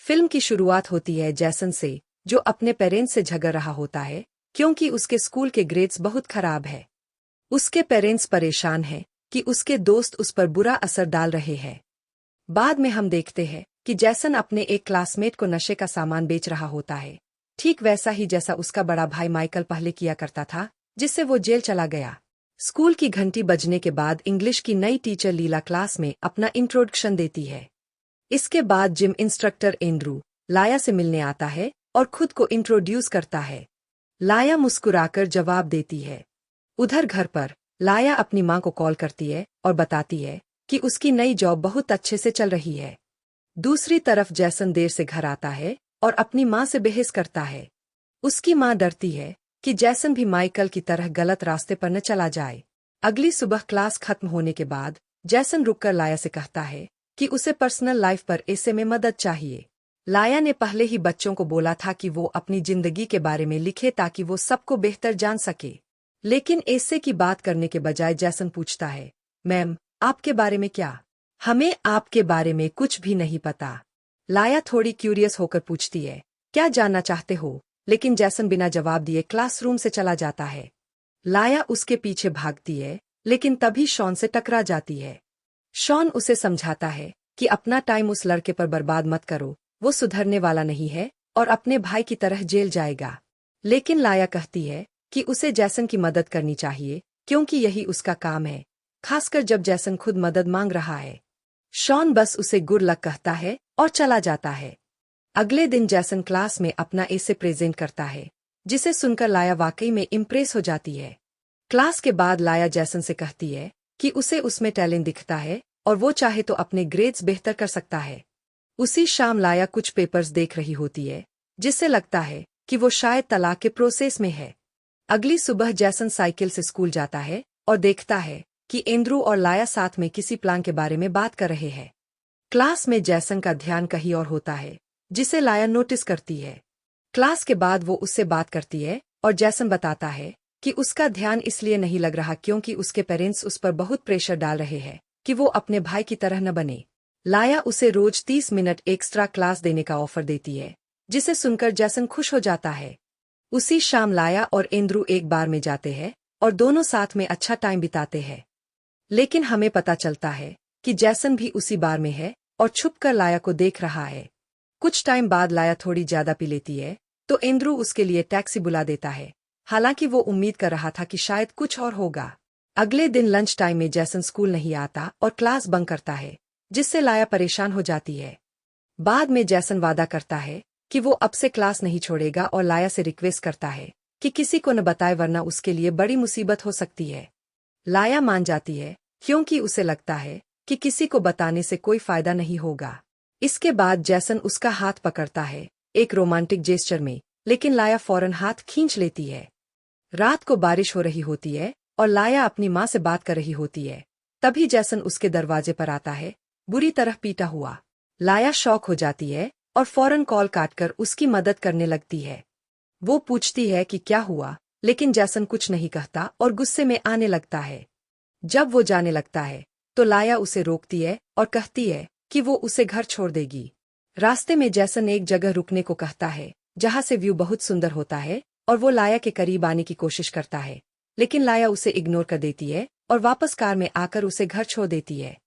Film की शुरुआत होती है जैसन से, जो अपने पेरेंट्स से झगड़ रहा होता है क्योंकि उसके स्कूल के ग्रेड्स बहुत खराब है। उसके पेरेंट्स परेशान हैं कि उसके दोस्त उस पर बुरा असर डाल रहे हैं। बाद में हम देखते हैं कि जैसन अपने एक क्लासमेट को नशे का सामान बेच रहा होता है, ठीक वैसा ही जैसा उसका बड़ा भाई माइकल पहले किया करता था, जिससे वो जेल चला गया। स्कूल की घंटी बजने के बाद इंग्लिश की नई टीचर लीला क्लास में अपना इंट्रोडक्शन देती है। इसके बाद जिम इंस्ट्रक्टर एंड्रू लाया से मिलने आता है और खुद को इंट्रोड्यूस करता है। लाया मुस्कुराकर जवाब देती है। उधर घर पर लाया अपनी माँ को कॉल करती है और बताती है कि उसकी नई जॉब बहुत अच्छे से चल रही है। दूसरी तरफ जैसन देर से घर आता है और अपनी माँ से बहस करता है। उसकी माँ डरती है कि जैसन भी माइकल की तरह गलत रास्ते पर न चला जाए। अगली सुबह क्लास खत्म होने के बाद जैसन रुककर लाया से कहता है कि उसे पर्सनल लाइफ पर ऐसे में मदद चाहिए। लाया ने पहले ही बच्चों को बोला था कि वो अपनी जिंदगी के बारे में लिखे ताकि वो सबको बेहतर जान सके, लेकिन ऐसे की बात करने के बजाय जैसन पूछता है, मैम आपके बारे में क्या? हमें आपके बारे में कुछ भी नहीं पता। लाया थोड़ी क्यूरियस होकर पूछती है, क्या जानना चाहते हो? लेकिन जैसन बिना जवाब दिए क्लासरूम से चला जाता है। लाया उसके पीछे भागती है, लेकिन तभी शॉन से टकरा जाती है। शॉन उसे समझाता है कि अपना टाइम उस लड़के पर बर्बाद मत करो, वो सुधरने वाला नहीं है और अपने भाई की तरह जेल जाएगा। लेकिन लाया कहती है कि उसे जैसन की मदद करनी चाहिए क्योंकि यही उसका काम है, खासकर जब जैसन खुद मदद मांग रहा है। शॉन बस उसे गुड लक कहता है और चला जाता है। अगले दिन जैसन क्लास में अपना एसे प्रेजेंट करता है, जिसे सुनकर लाया वाकई में इम्प्रेस हो जाती है। क्लास के बाद लाया जैसन से कहती है कि उसे उसमें टैलेंट दिखता है और वो चाहे तो अपने ग्रेड्स बेहतर कर सकता है। उसी शाम लाया कुछ पेपर्स देख रही होती है, जिससे लगता है कि वो शायद तलाक के प्रोसेस में है। अगली सुबह जैसन साइकिल से स्कूल जाता है और देखता है कि एंड्रू और लाया साथ में किसी प्लान के बारे में बात कर रहे हैं। क्लास में जैसन का ध्यान कहीं और होता है, जिसे लाया नोटिस करती है। क्लास के बाद वो उससे बात करती है और जैसन बताता है कि उसका ध्यान इसलिए नहीं लग रहा क्योंकि उसके पेरेंट्स उस पर बहुत प्रेशर डाल रहे हैं कि वो अपने भाई की तरह न बने। लाया उसे रोज 30 मिनट एक्स्ट्रा क्लास देने का ऑफर देती है, जिसे सुनकर जैसन खुश हो जाता है। उसी शाम लाया और एंड्रू एक बार में जाते हैं और दोनों साथ में अच्छा टाइम बिताते हैं। लेकिन हमें पता चलता है कि जैसन भी उसी बार में है और छुपकर लाया को देख रहा है। कुछ टाइम बाद लाया थोड़ी ज्यादा पी लेती है तो एंड्रू उसके लिए टैक्सी बुला देता है, हालांकि वो उम्मीद कर रहा था कि शायद कुछ और होगा। अगले दिन लंच टाइम में जैसन स्कूल नहीं आता और क्लास बंक करता है, जिससे लाया परेशान हो जाती है। बाद में जैसन वादा करता है कि वो अब से क्लास नहीं छोड़ेगा और लाया से रिक्वेस्ट करता है कि किसी को न बताए वरना उसके लिए बड़ी मुसीबत हो सकती है। लाया मान जाती है क्योंकि उसे लगता है कि किसी को बताने से कोई फायदा नहीं होगा। इसके बाद जैसन उसका हाथ पकड़ता है एक रोमांटिक जेस्चर में, लेकिन लाया फौरन हाथ खींच लेती है। रात को बारिश हो रही होती है और लाया अपनी माँ से बात कर रही होती है। तभी जैसन उसके दरवाजे पर आता है, बुरी तरह पीटा हुआ। लाया शॉक हो जाती है और फौरन कॉल काटकर उसकी मदद करने लगती है। वो पूछती है कि क्या हुआ, लेकिन जैसन कुछ नहीं कहता और गुस्से में आने लगता है। जब वो जाने लगता है तो लाया उसे रोकती है और कहती है कि वो उसे घर छोड़ देगी। रास्ते में जैसन एक जगह रुकने को कहता है जहाँ से व्यू बहुत सुंदर होता है और वो लाया के करीब आने की कोशिश करता है, लेकिन लाया उसे इग्नोर कर देती है और वापस कार में आकर उसे घर छोड़ देती है।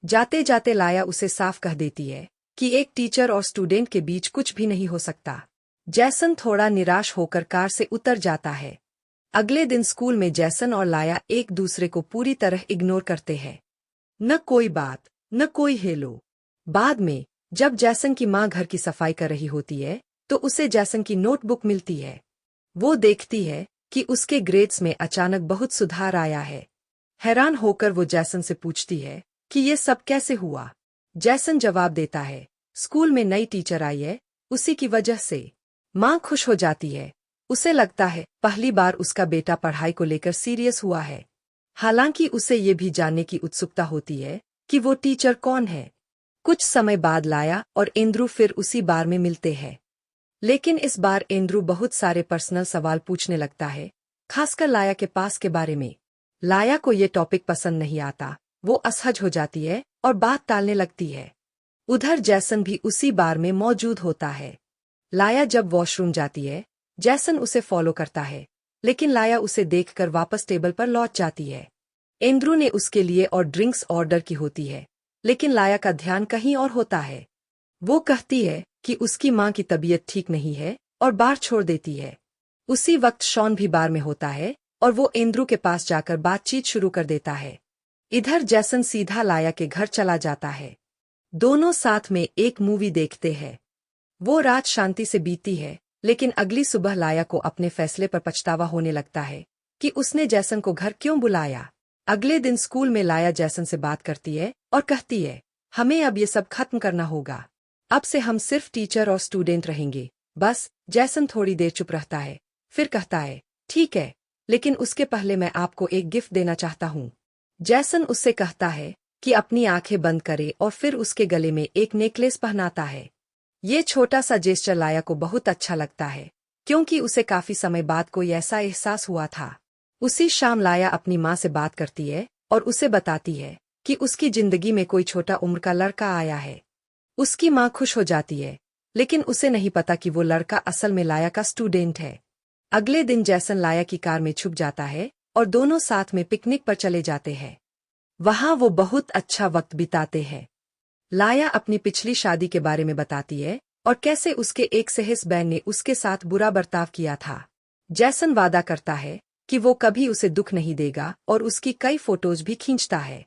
जाते जाते लाया उसे साफ कह देती है कि एक टीचर और स्टूडेंट के बीच कुछ भी नहीं हो सकता। जैसन थोड़ा निराश होकर कार से उतर जाता है। अगले दिन स्कूल में जैसन और लाया एक दूसरे को पूरी तरह इग्नोर करते हैं। न कोई बात, न कोई हेलो। बाद में जब जैसन की माँ घर की सफाई कर रही होती है तो उसे जैसन की नोटबुक मिलती है। वो देखती है कि उसके ग्रेड्स में अचानक बहुत सुधार आया है। हैरान होकर वो जैसन से पूछती है कि ये सब कैसे हुआ। जैसन जवाब देता है, स्कूल में नई टीचर आई है, उसी की वजह से। माँ खुश हो जाती है। उसे लगता है पहली बार उसका बेटा पढ़ाई को लेकर सीरियस हुआ है। हालांकि उसे ये भी जानने की उत्सुकता होती है कि वो टीचर कौन है। कुछ समय बाद लाया और एंड्रू फिर उसी बार में मिलते हैं, लेकिन इस बार एंड्रू बहुत सारे पर्सनल सवाल पूछने लगता है, खासकर लाया के पास के बारे में। लाया को ये टॉपिक पसंद नहीं आता, वो असहज हो जाती है और बात टालने लगती है। उधर जैसन भी उसी बार में मौजूद होता है। लाया जब वॉशरूम जाती है, जैसन उसे फॉलो करता है, लेकिन लाया उसे देखकर वापस टेबल पर लौट जाती है। एंड्रू ने उसके लिए और ड्रिंक्स ऑर्डर की होती है, लेकिन लाया का ध्यान कहीं और होता है। वो कहती है कि उसकी माँ की तबीयत ठीक नहीं है और बार छोड़ देती है। उसी वक्त शॉन भी बार में होता है और वो एंड्रू के पास जाकर बातचीत शुरू कर देता है। इधर जैसन सीधा लाया के घर चला जाता है। दोनों साथ में एक मूवी देखते हैं। वो रात शांति से बीती है, लेकिन अगली सुबह लाया को अपने फैसले पर पछतावा होने लगता है कि उसने जैसन को घर क्यों बुलाया। अगले दिन स्कूल में लाया जैसन से बात करती है और कहती है, हमें अब ये सब खत्म करना होगा। अब से हम सिर्फ टीचर और स्टूडेंट रहेंगे, बस। जैसन थोड़ी देर चुप रहता है, फिर कहता है, ठीक है, लेकिन उसके पहले मैं आपको एक गिफ्ट देना चाहता हूँ। जैसन उससे कहता है कि अपनी आंखें बंद करे और फिर उसके गले में एक नेकलेस पहनाता है। ये छोटा सा जेस्चर लाया को बहुत अच्छा लगता है, क्योंकि उसे काफी समय बाद कोई ऐसा एहसास हुआ था। उसी शाम लाया अपनी माँ से बात करती है और उसे बताती है कि उसकी जिंदगी में कोई छोटा उम्र का लड़का आया है। उसकी माँ खुश हो जाती है, लेकिन उसे नहीं पता कि वो लड़का असल में लाया का स्टूडेंट है। अगले दिन जैसन लाया की कार में छुप जाता है और दोनों साथ में पिकनिक पर चले जाते हैं। वहां वो बहुत अच्छा वक्त बिताते हैं। लाया अपनी पिछली शादी के बारे में बताती है और कैसे उसके एक सहेस बहन ने उसके साथ बुरा बर्ताव किया था। जैसन वादा करता है कि वो कभी उसे दुख नहीं देगा और उसकी कई फोटोज भी खींचता है।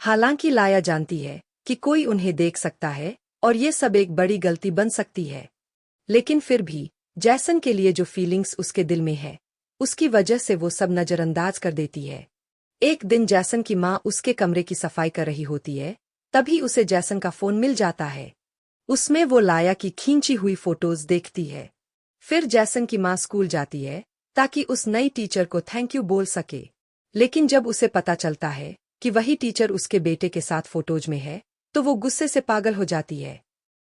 हालांकि लाया जानती है कि कोई उन्हें देख सकता है और ये सब एक बड़ी गलती बन सकती है, लेकिन फिर भी जैसन के लिए जो फीलिंग्स उसके दिल में है, उसकी वजह से वो सब नजरअंदाज कर देती है। एक दिन जैसन की माँ उसके कमरे की सफाई कर रही होती है, तभी उसे जैसन का फोन मिल जाता है। उसमें वो लाया की खींची हुई फोटोज देखती है। फिर जैसन की माँ स्कूल जाती है ताकि उस नई टीचर को थैंक यू बोल सके, लेकिन जब उसे पता चलता है कि वही टीचर उसके बेटे के साथ फोटोज में है, तो वो गुस्से से पागल हो जाती है।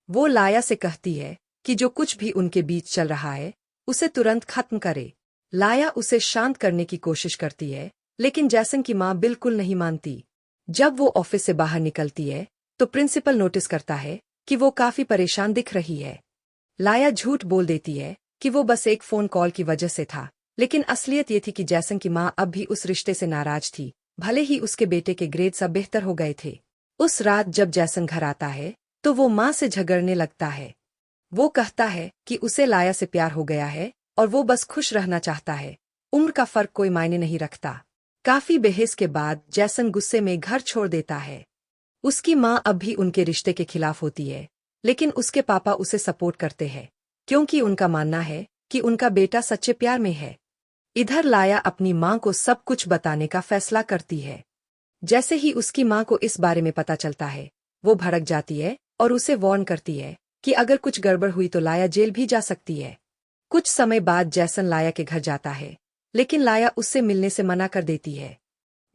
वो लाया से कहती है कि जो कुछ भी उनके बीच चल रहा है, उसे तुरंत खत्म करे। लाया उसे शांत करने की कोशिश करती है, लेकिन जैसन की माँ बिल्कुल नहीं मानती। जब वो ऑफिस से बाहर निकलती है, तो प्रिंसिपल नोटिस करता है कि वो काफी परेशान दिख रही है। लाया झूठ बोल देती है कि वो बस एक फोन कॉल की वजह से था, लेकिन असलियत ये थी कि जैसन की माँ अब भी उस रिश्ते से नाराज थी, भले ही उसके बेटे के ग्रेड्स अब बेहतर हो गए थे। उस रात जब जैसन घर आता है, तो वो माँ से झगड़ने लगता है। वो कहता है कि उसे लाया से प्यार हो गया है और वो बस खुश रहना चाहता है। उम्र का फर्क कोई मायने नहीं रखता। काफी बहस के बाद जैसन गुस्से में घर छोड़ देता है। उसकी माँ अब भी उनके रिश्ते के खिलाफ होती है, लेकिन उसके पापा उसे सपोर्ट करते हैं, क्योंकि उनका मानना है कि उनका बेटा सच्चे प्यार में है। इधर लाया अपनी माँ को सब कुछ बताने का फैसला करती है। जैसे ही उसकी माँ को इस बारे में पता चलता है, वो भड़क जाती है और उसे वार्न करती है कि अगर कुछ गड़बड़ हुई तो लाया जेल भी जा सकती है। कुछ समय बाद जैसन लाया के घर जाता है, लेकिन लाया उससे मिलने से मना कर देती है।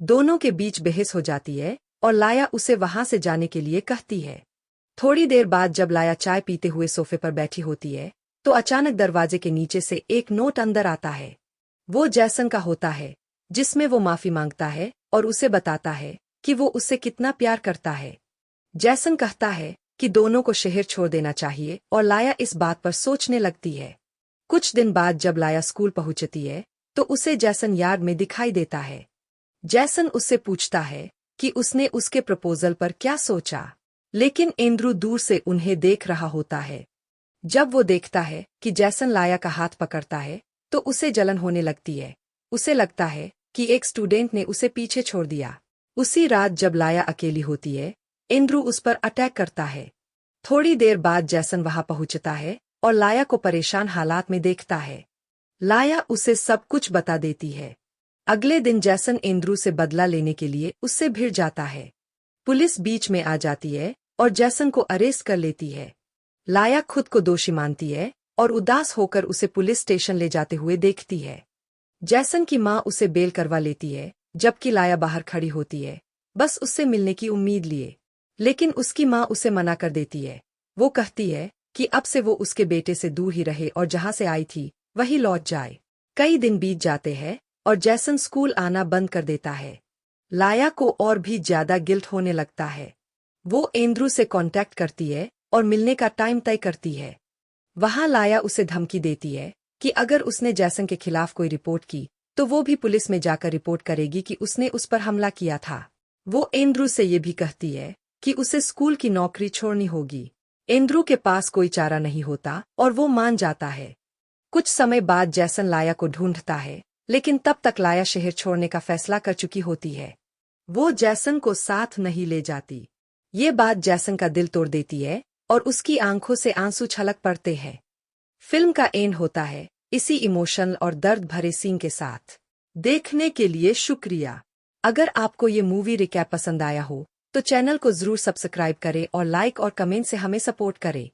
दोनों के बीच बहस हो जाती है और लाया उसे वहां से जाने के लिए कहती है। थोड़ी देर बाद जब लाया चाय पीते हुए सोफे पर बैठी होती है, तो अचानक दरवाजे के नीचे से एक नोट अंदर आता है। वो जैसन का होता है, जिसमें वो माफी मांगता है और उसे बताता है कि वो उससे कितना प्यार करता है। जैसन कहता है कि दोनों को शहर छोड़ देना चाहिए और लाया इस बात पर सोचने लगती है। कुछ दिन बाद जब लाया स्कूल पहुंचती है, तो उसे जैसन यार्ड में दिखाई देता है। जैसन उससे पूछता है कि उसने उसके प्रपोजल पर क्या सोचा, लेकिन एंड्रू दूर से उन्हें देख रहा होता है। जब वो देखता है कि जैसन लाया का हाथ पकड़ता है, तो उसे जलन होने लगती है। उसे लगता है कि एक स्टूडेंट ने उसे पीछे छोड़ दिया। उसी रात जब लाया अकेली होती है, एंड्रू उस पर अटैक करता है। थोड़ी देर बाद जैसन वहां पहुंचता है और लाया को परेशान हालात में देखता है। लाया उसे सब कुछ बता देती है। अगले दिन जैसन एंड्रू से बदला लेने के लिए उससे भिड़ जाता है। पुलिस बीच में आ जाती है और जैसन को अरेस्ट कर लेती है। लाया खुद को दोषी मानती है और उदास होकर उसे पुलिस स्टेशन ले जाते हुए देखती है। जैसन की माँ उसे बेल करवा लेती है, जबकि लाया बाहर खड़ी होती है, बस उससे मिलने की उम्मीद लिए। लेकिन उसकी माँ उसे मना कर देती है। वो कहती है कि अब से वो उसके बेटे से दूर ही रहे और जहां से आई थी वही लौट जाए। कई दिन बीत जाते हैं और जैसन स्कूल आना बंद कर देता है। लाया को और भी ज्यादा गिल्ट होने लगता है। वो एंड्रू से कांटेक्ट करती है और मिलने का टाइम तय करती है। वहां लाया उसे धमकी देती है कि अगर उसने जैसन के खिलाफ कोई रिपोर्ट की तो वो भी पुलिस में जाकर रिपोर्ट करेगी कि उसने उस पर हमला किया था। वो एंड्रू से ये भी कहती है कि उसे स्कूल की नौकरी छोड़नी होगी। एंड्रू के पास कोई चारा नहीं होता और वो मान जाता है। कुछ समय बाद जैसन लाया को ढूंढता है, लेकिन तब तक लाया शहर छोड़ने का फैसला कर चुकी होती है। वो जैसन को साथ नहीं ले जाती। ये बात जैसन का दिल तोड़ देती है और उसकी आंखों से आंसू छलक पड़ते हैं। फिल्म का एंड होता है इसी इमोशनल और दर्द भरे सीन के साथ। देखने के लिए शुक्रिया। अगर आपको ये मूवी रिकैप पसंद आया हो तो चैनल को जरूर सब्सक्राइब करें और लाइक और कमेंट से हमें सपोर्ट करें।